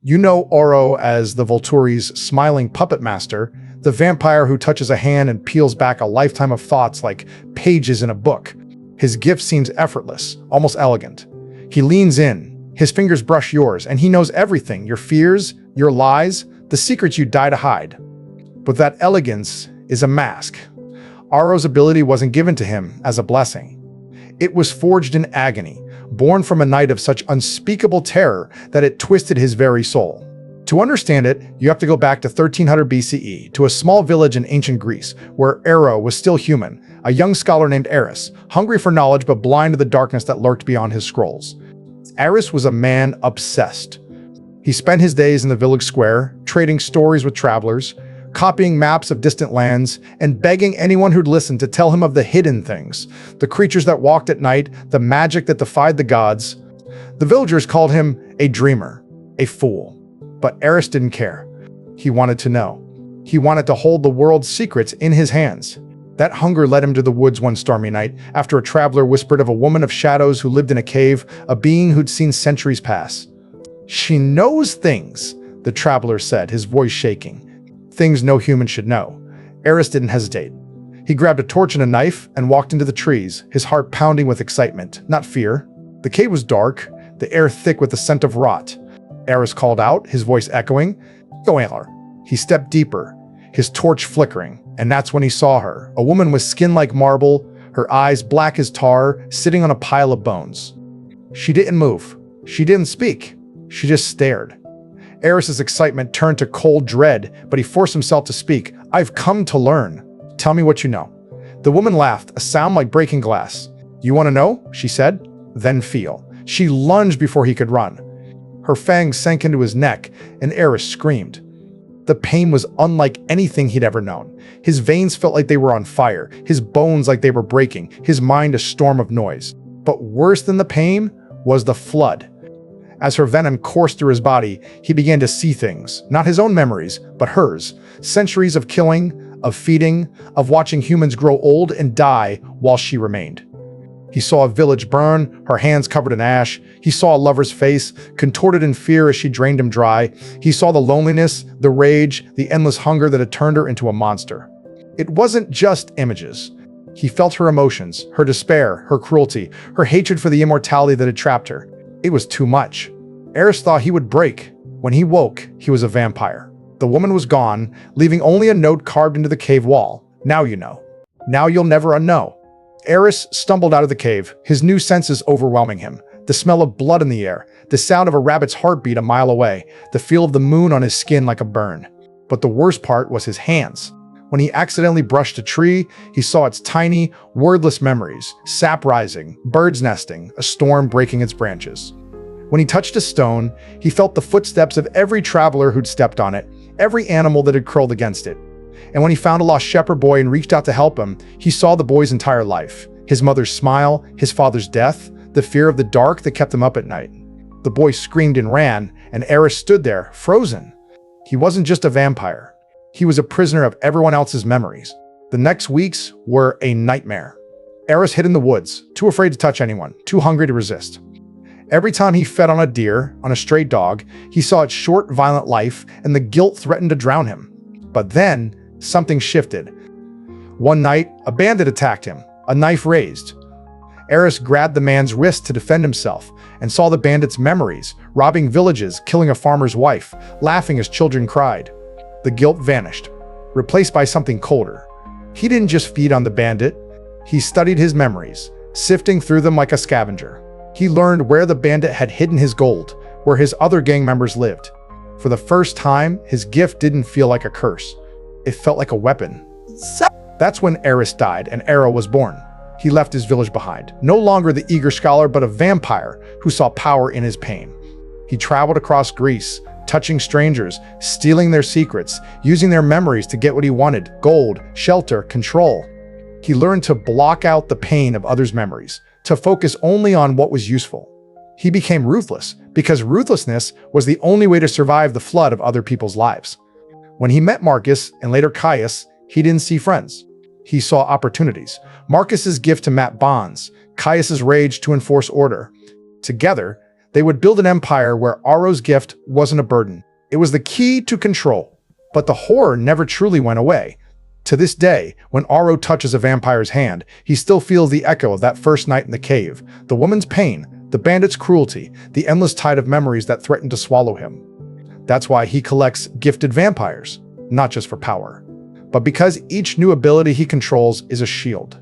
You know Aro as the Volturi's smiling puppet master, the vampire who touches a hand and peels back a lifetime of thoughts like pages in a book. His gift seems effortless, almost elegant. He leans in, his fingers brush yours, and he knows everything, your fears, your lies, the secrets you die to hide. But that elegance is a mask. Aro's ability wasn't given to him as a blessing. It was forged in agony, born from a night of such unspeakable terror that it twisted his very soul. To understand it, you have to go back to 1300 BCE, to a small village in ancient Greece, where Aro was still human, a young scholar named Aris, hungry for knowledge but blind to the darkness that lurked beyond his scrolls. Aris was a man obsessed. He spent his days in the village square, trading stories with travelers, copying maps of distant lands, and begging anyone who'd listen to tell him of the hidden things, the creatures that walked at night, the magic that defied the gods. The villagers called him a dreamer, a fool. But Aris didn't care. He wanted to know. He wanted to hold the world's secrets in his hands. That hunger led him to the woods one stormy night, after a traveler whispered of a woman of shadows who lived in a cave, a being who'd seen centuries pass. "She knows things," the traveler said, his voice shaking. Things no human should know. Aris didn't hesitate. He grabbed a torch and a knife and walked into the trees, his heart pounding with excitement, not fear. The cave was dark, the air thick with the scent of rot. Aris called out, his voice echoing, "Go, Antler." He stepped deeper, his torch flickering, and that's when he saw her, a woman with skin like marble, her eyes black as tar, sitting on a pile of bones. She didn't move. She didn't speak. She just stared. Aris's excitement turned to cold dread, but he forced himself to speak. "I've come to learn. Tell me what you know." The woman laughed, a sound like breaking glass. "You want to know?" she said. "Then feel." She lunged before he could run. Her fangs sank into his neck, and Aris screamed. The pain was unlike anything he'd ever known. His veins felt like they were on fire, his bones like they were breaking, his mind a storm of noise. But worse than the pain was the flood. As her venom coursed through his body, he began to see things, not his own memories, but hers. Centuries of killing, of feeding, of watching humans grow old and die while she remained. He saw a village burn, her hands covered in ash. He saw a lover's face, contorted in fear as she drained him dry. He saw the loneliness, the rage, the endless hunger that had turned her into a monster. It wasn't just images. He felt her emotions, her despair, her cruelty, her hatred for the immortality that had trapped her. It was too much. Aris thought he would break. When he woke, he was a vampire. The woman was gone, leaving only a note carved into the cave wall. "Now you know. Now you'll never unknow." Aris stumbled out of the cave, his new senses overwhelming him. The smell of blood in the air, the sound of a rabbit's heartbeat a mile away, the feel of the moon on his skin like a burn. But the worst part was his hands. When he accidentally brushed a tree, he saw its tiny, wordless memories, sap rising, birds nesting, a storm breaking its branches. When he touched a stone, he felt the footsteps of every traveler who'd stepped on it, every animal that had curled against it. And when he found a lost shepherd boy and reached out to help him, he saw the boy's entire life. His mother's smile, his father's death, the fear of the dark that kept him up at night. The boy screamed and ran, and Aris stood there, frozen. He wasn't just a vampire. He was a prisoner of everyone else's memories. The next weeks were a nightmare. Aris hid in the woods, too afraid to touch anyone, too hungry to resist. Every time he fed on a deer, on a stray dog, he saw its short, violent life, and the guilt threatened to drown him. But then, something shifted. One night, a bandit attacked him, a knife raised. Aris grabbed the man's wrist to defend himself, and saw the bandit's memories, robbing villages, killing a farmer's wife, laughing as children cried. The guilt vanished, replaced by something colder. He didn't just feed on the bandit, he studied his memories, sifting through them like a scavenger. He learned where the bandit had hidden his gold, where his other gang members lived. For the first time, his gift didn't feel like a curse. It felt like a weapon. That's when Aris died and Aro was born. He left his village behind, no longer the eager scholar, but a vampire who saw power in his pain. He traveled across Greece, touching strangers, stealing their secrets, using their memories to get what he wanted: gold, shelter, control. He learned to block out the pain of others' memories, to focus only on what was useful. He became ruthless, because ruthlessness was the only way to survive the flood of other people's lives. When he met Marcus and later Caius, he didn't see friends. He saw opportunities. Marcus's gift to map bonds, Caius's rage to enforce order. Together, They would build an empire where Aro's gift wasn't a burden. It was the key to control. But the horror never truly went away. To this day, when Aro touches a vampire's hand, he still feels the echo of that first night in the cave, the woman's pain, the bandit's cruelty, the endless tide of memories that threatened to swallow him. That's why he collects gifted vampires, not just for power, but because each new ability he controls is a shield.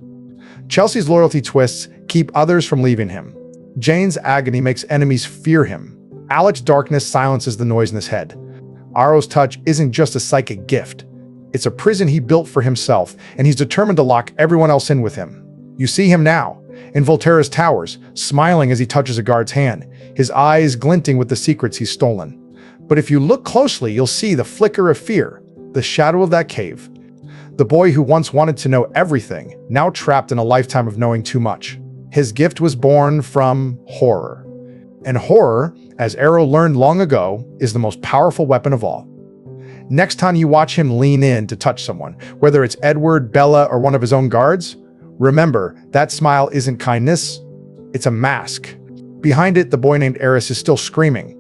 Chelsea's loyalty twists keep others from leaving him. Jane's agony makes enemies fear him. Alec's darkness silences the noise in his head. Aro's touch isn't just a psychic gift. It's a prison he built for himself, and he's determined to lock everyone else in with him. You see him now, in Volturi's towers, smiling as he touches a guard's hand, his eyes glinting with the secrets he's stolen. But if you look closely, you'll see the flicker of fear, the shadow of that cave. The boy who once wanted to know everything, now trapped in a lifetime of knowing too much. His gift was born from horror. And horror, as Aro learned long ago, is the most powerful weapon of all. Next time you watch him lean in to touch someone, whether it's Edward, Bella, or one of his own guards, remember, that smile isn't kindness, it's a mask. Behind it, the boy named Aris is still screaming,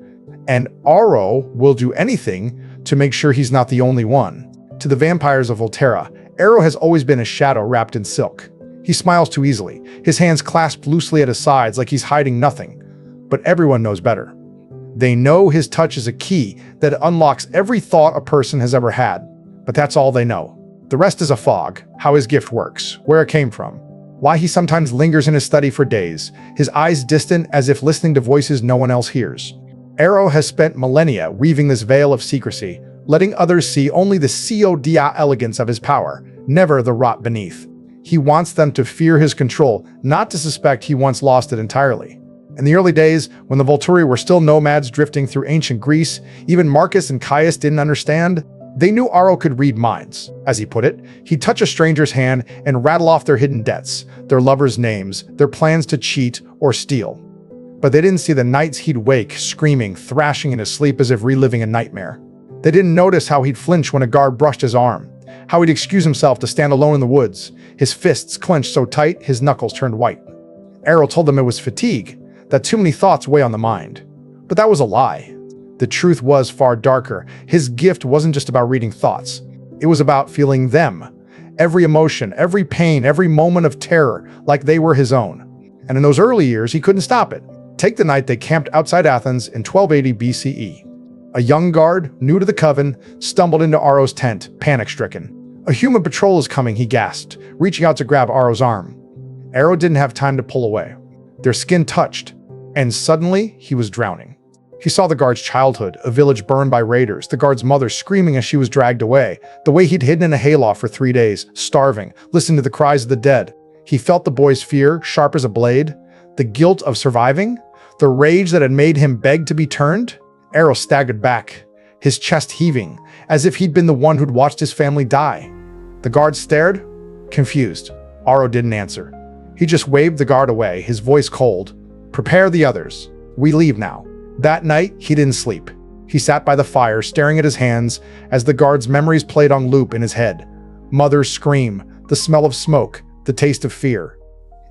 and Aro will do anything to make sure he's not the only one. To the vampires of Volterra, Aro has always been a shadow wrapped in silk. He smiles too easily, his hands clasped loosely at his sides like he's hiding nothing. But everyone knows better. They know his touch is a key that unlocks every thought a person has ever had. But that's all they know. The rest is a fog, how his gift works, where it came from, why he sometimes lingers in his study for days, his eyes distant as if listening to voices no one else hears. Aro has spent millennia weaving this veil of secrecy, letting others see only the elegance of his power, never the rot beneath. He wants them to fear his control, not to suspect he once lost it entirely. In the early days, when the Volturi were still nomads drifting through ancient Greece, even Marcus and Caius didn't understand. They knew Aro could read minds. As he put it, he'd touch a stranger's hand and rattle off their hidden debts, their lovers' names, their plans to cheat or steal. But they didn't see the nights he'd wake, screaming, thrashing in his sleep as if reliving a nightmare. They didn't notice how he'd flinch when a guard brushed his arm, how he'd excuse himself to stand alone in the woods, his fists clenched so tight his knuckles turned white. Aro told them it was fatigue, that too many thoughts weigh on the mind. But that was a lie. The truth was far darker. His gift wasn't just about reading thoughts. It was about feeling them. Every emotion, every pain, every moment of terror, like they were his own. And in those early years, he couldn't stop it. Take the night they camped outside Athens in 1280 BCE. A young guard, new to the coven, stumbled into Aro's tent, panic-stricken. "A human patrol is coming," he gasped, reaching out to grab Aro's arm. Aro didn't have time to pull away. Their skin touched, and suddenly he was drowning. He saw the guard's childhood, a village burned by raiders, the guard's mother screaming as she was dragged away, the way he'd hidden in a hayloft for 3 days, starving, listening to the cries of the dead. He felt the boy's fear, sharp as a blade, the guilt of surviving, the rage that had made him beg to be turned. Aro staggered back, his chest heaving, as if he'd been the one who'd watched his family die. The guard stared, confused. Aro didn't answer. He just waved the guard away, his voice cold. "Prepare the others. We leave now." That night, he didn't sleep. He sat by the fire, staring at his hands as the guard's memories played on loop in his head. Mother's scream, the smell of smoke, the taste of fear.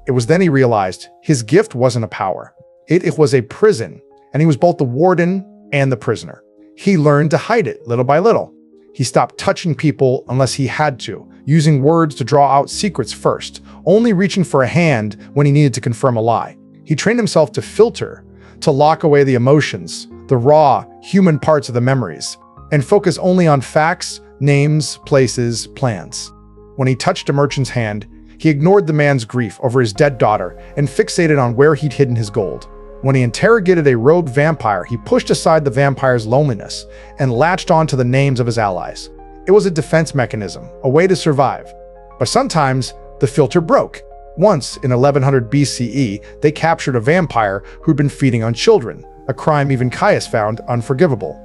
It was then he realized his gift wasn't a power. It was a prison, and he was both the warden and the prisoner. He learned to hide it little by little. He stopped touching people unless he had to, using words to draw out secrets first, only reaching for a hand when he needed to confirm a lie. He trained himself to filter, to lock away the emotions, the raw, human parts of the memories, and focus only on facts, names, places, plans. When he touched a merchant's hand, he ignored the man's grief over his dead daughter and fixated on where he'd hidden his gold. When he interrogated a rogue vampire, he pushed aside the vampire's loneliness and latched onto the names of his allies. It was a defense mechanism, a way to survive. But sometimes, the filter broke. Once, in 1100 BCE, they captured a vampire who'd been feeding on children, a crime even Caius found unforgivable.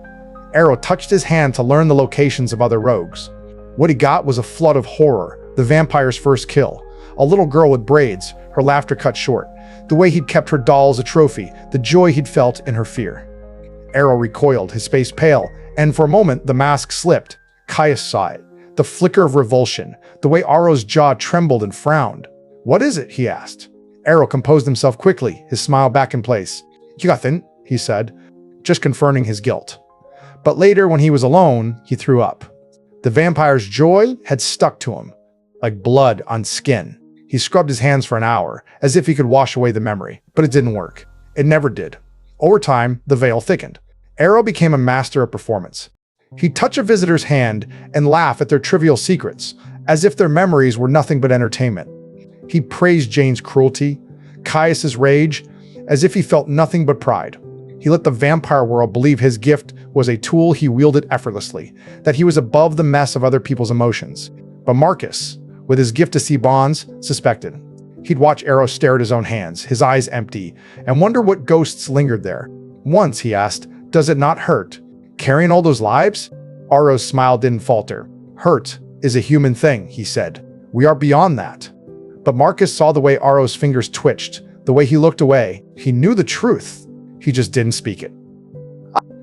Aro touched his hand to learn the locations of other rogues. What he got was a flood of horror, the vampire's first kill. A little girl with braids, her laughter cut short, the way he'd kept her doll as a trophy, the joy he'd felt in her fear. Aro recoiled, his face pale, and for a moment the mask slipped. Caius saw it, the flicker of revulsion, the way Aro's jaw trembled and frowned. "What is it?" he asked. Aro composed himself quickly, his smile back in place. "You got thin. he said, just confirming his guilt. But later, when he was alone, he threw up. The vampire's joy had stuck to him, like blood on skin. He scrubbed his hands for an hour, as if he could wash away the memory, but it didn't work. It never did. Over time, the veil thickened. Aro became a master of performance. He'd touch a visitor's hand and laugh at their trivial secrets, as if their memories were nothing but entertainment. He praised Jane's cruelty, Caius's rage, as if he felt nothing but pride. He let the vampire world believe his gift was a tool he wielded effortlessly, that he was above the mess of other people's emotions. But Marcus, with his gift to see bonds, suspected. He'd watch Aro stare at his own hands, his eyes empty, and wonder what ghosts lingered there. Once, he asked, "Does it not hurt? Carrying all those lives?" Aro's smile didn't falter. "Hurt is a human thing," he said. "We are beyond that." But Marcus saw the way Aro's fingers twitched, the way he looked away. He knew the truth. He just didn't speak it.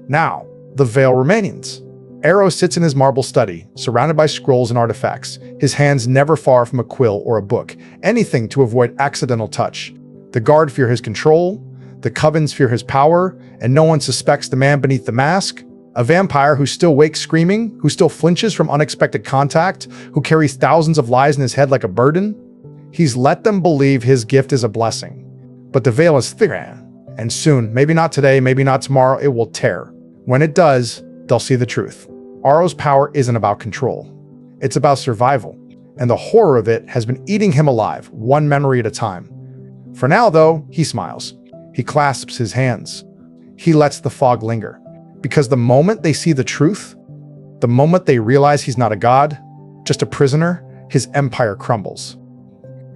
Now, the veil remains. Aro sits in his marble study, surrounded by scrolls and artifacts, his hands never far from a quill or a book, anything to avoid accidental touch. The guard fear his control, the covens fear his power, and no one suspects the man beneath the mask. A vampire who still wakes screaming, who still flinches from unexpected contact, who carries thousands of lies in his head like a burden. He's let them believe his gift is a blessing. But the veil is thick, and soon, maybe not today, maybe not tomorrow, it will tear. When it does, they'll see the truth. Aro's power isn't about control. It's about survival, and the horror of it has been eating him alive, one memory at a time. For now, though, he smiles. He clasps his hands. He lets the fog linger. Because the moment they see the truth, the moment they realize he's not a god, just a prisoner, his empire crumbles.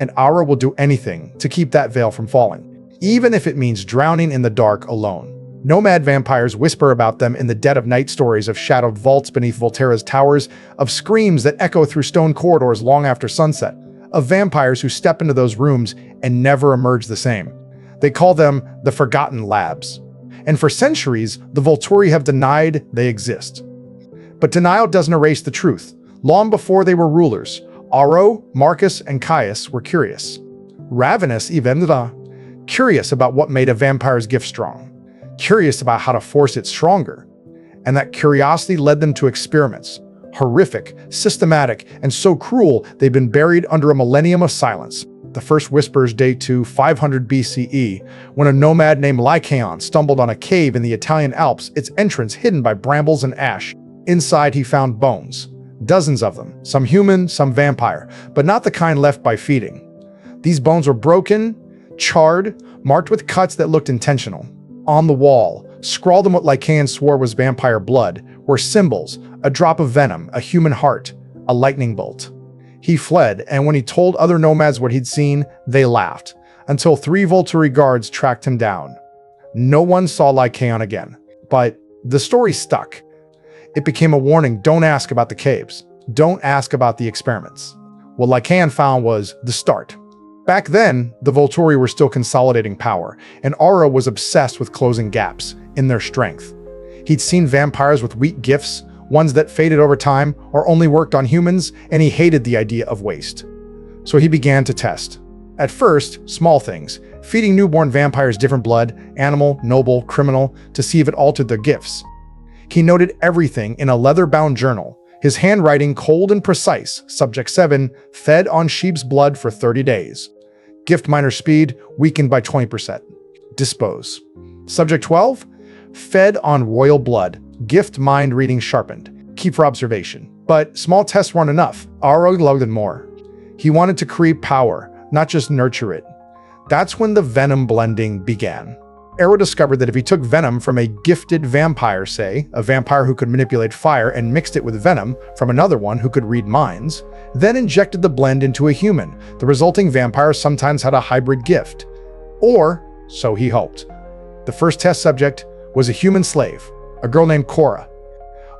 And Aro will do anything to keep that veil from falling, even if it means drowning in the dark alone. Nomad vampires whisper about them in the dead of night, stories of shadowed vaults beneath Volturi's towers, of screams that echo through stone corridors long after sunset, of vampires who step into those rooms and never emerge the same. They call them the Forgotten Labs. And for centuries, the Volturi have denied they exist. But denial doesn't erase the truth. Long before they were rulers, Aro, Marcus, and Caius were curious. Ravenous, even, curious about what made a vampire's gift strong. Curious about how to force it stronger. And that curiosity led them to experiments. Horrific, systematic, and so cruel they've been buried under a millennium of silence. The first whispers date to 500 BCE, when a nomad named Lycaon stumbled on a cave in the Italian Alps, its entrance hidden by brambles and ash. Inside he found bones. Dozens of them, some human, some vampire, but not the kind left by feeding. These bones were broken, charred, marked with cuts that looked intentional. On the wall, scrawled in what Lycaon swore was vampire blood, were symbols, a drop of venom, a human heart, a lightning bolt. He fled, and when he told other nomads what he'd seen, they laughed, until 3 Volturi guards tracked him down. No one saw Lycaon again, but the story stuck. It became a warning: don't ask about the caves. Don't ask about the experiments. What Lycaon found was the start. Back then, the Volturi were still consolidating power, and Aro was obsessed with closing gaps in their strength. He'd seen vampires with weak gifts, ones that faded over time or only worked on humans, and he hated the idea of waste. So he began to test. At first, small things, feeding newborn vampires different blood, animal, noble, criminal, to see if it altered their gifts. He noted everything in a leather-bound journal, his handwriting cold and precise. Subject 7, fed on sheep's blood for 30 days. Gift minor speed weakened by 20%. Dispose. Subject 12, fed on royal blood. Gift mind reading sharpened. Keep for observation. But small tests weren't enough. Aro loaded more. He wanted to create power, not just nurture it. That's when the venom blending began. Aro discovered that if he took venom from a gifted vampire, say, a vampire who could manipulate fire, and mixed it with venom from another one who could read minds, then injected the blend into a human, the resulting vampire sometimes had a hybrid gift. Or, so he hoped. The first test subject was a human slave, a girl named Cora.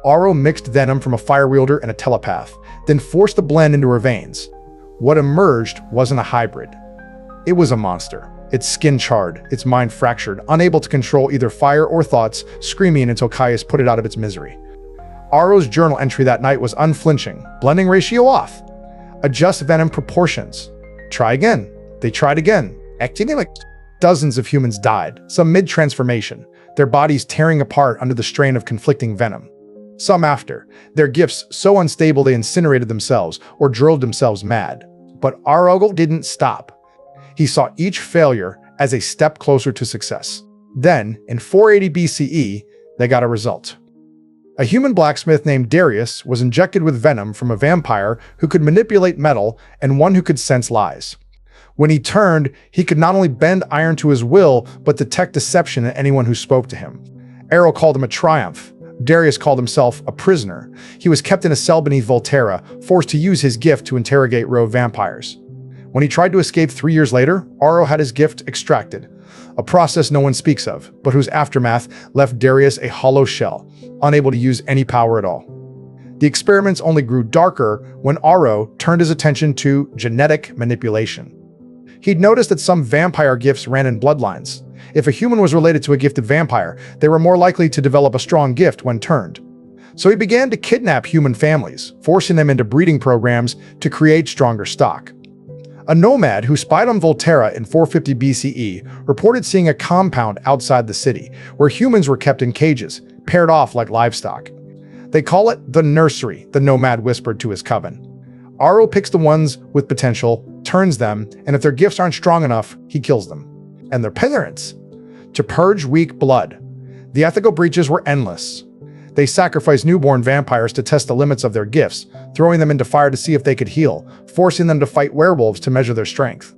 Aro mixed venom from a fire wielder and a telepath, then forced the blend into her veins. What emerged wasn't a hybrid. It was a monster. Its skin charred, its mind fractured, unable to control either fire or thoughts, screaming until Caius put it out of its misery. Aro's journal entry that night was unflinching. Blending ratio off. Adjust venom proportions. Try again. They tried again. Acting like dozens of humans died, some mid-transformation. their bodies tearing apart under the strain of conflicting venom. Some after, their gifts so unstable they incinerated themselves or drove themselves mad. But Aro didn't stop. He saw each failure as a step closer to success. Then, in 480 BCE, they got a result. A human blacksmith named Darius was injected with venom from a vampire who could manipulate metal and one who could sense lies. When he turned, he could not only bend iron to his will, but detect deception in anyone who spoke to him. Aro called him a triumph. Darius called himself a prisoner. He was kept in a cell beneath Volturi, forced to use his gift to interrogate rogue vampires. When he tried to escape 3 years later, Aro had his gift extracted, a process no one speaks of, but whose aftermath left Darius a hollow shell, unable to use any power at all. The experiments only grew darker when Aro turned his attention to genetic manipulation. He'd noticed that some vampire gifts ran in bloodlines. If a human was related to a gifted vampire, they were more likely to develop a strong gift when turned. So he began to kidnap human families, forcing them into breeding programs to create stronger stock. A nomad who spied on Volturi in 450 BCE reported seeing a compound outside the city, where humans were kept in cages, paired off like livestock. "They call it the nursery," the nomad whispered to his coven. Aro picks the ones with potential, turns them, and if their gifts aren't strong enough, he kills them. And their parents. To purge weak blood. The ethical breaches were endless. They sacrificed newborn vampires to test the limits of their gifts, throwing them into fire to see if they could heal, forcing them to fight werewolves to measure their strength.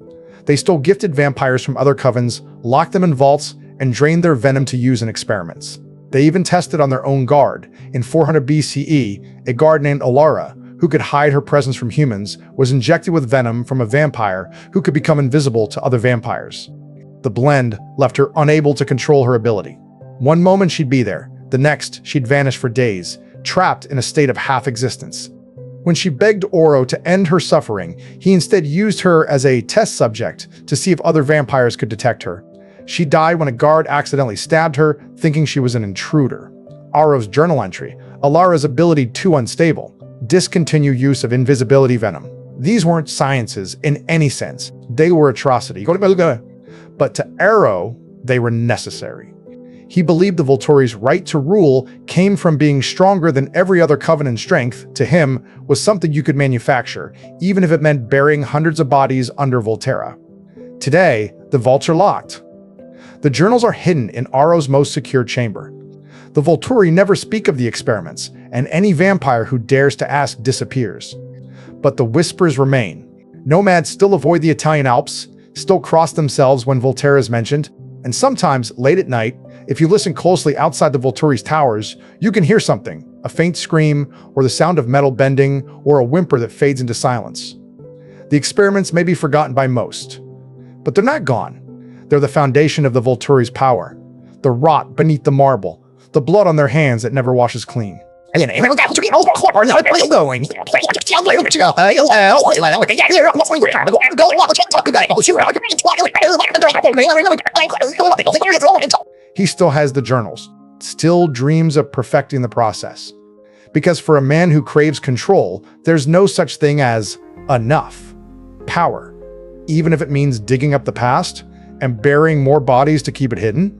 They stole gifted vampires from other covens, locked them in vaults, and drained their venom to use in experiments. They even tested on their own guard. In 400 BCE, a guard named Alara, who could hide her presence from humans, was injected with venom from a vampire who could become invisible to other vampires. The blend left her unable to control her ability. One moment she'd be there, the next she'd vanish for days, trapped in a state of half-existence. When she begged Aro to end her suffering, he instead used her as a test subject to see if other vampires could detect her. She died when a guard accidentally stabbed her, thinking she was an intruder. Aro's journal entry, Alara's ability too unstable, discontinue use of invisibility venom. These weren't sciences in any sense. They were atrocity. But to Aro, they were necessary. He believed the Volturi's right to rule came from being stronger than every other coven in strength. To him, was something you could manufacture, even if it meant burying hundreds of bodies under Volturi. Today, the vaults are locked. The journals are hidden in Aro's most secure chamber. The Volturi never speak of the experiments, and any vampire who dares to ask disappears. But the whispers remain. Nomads still avoid the Italian Alps, still cross themselves when Volturi is mentioned, and sometimes, late at night, if you listen closely outside the Volturi's towers, you can hear something, a faint scream, or the sound of metal bending, or a whimper that fades into silence. The experiments may be forgotten by most, but they're not gone. They're the foundation of the Volturi's power, the rot beneath the marble, the blood on their hands that never washes clean. He still has the journals, still dreams of perfecting the process. Because for a man who craves control, there's no such thing as enough power, even if it means digging up the past and burying more bodies to keep it hidden.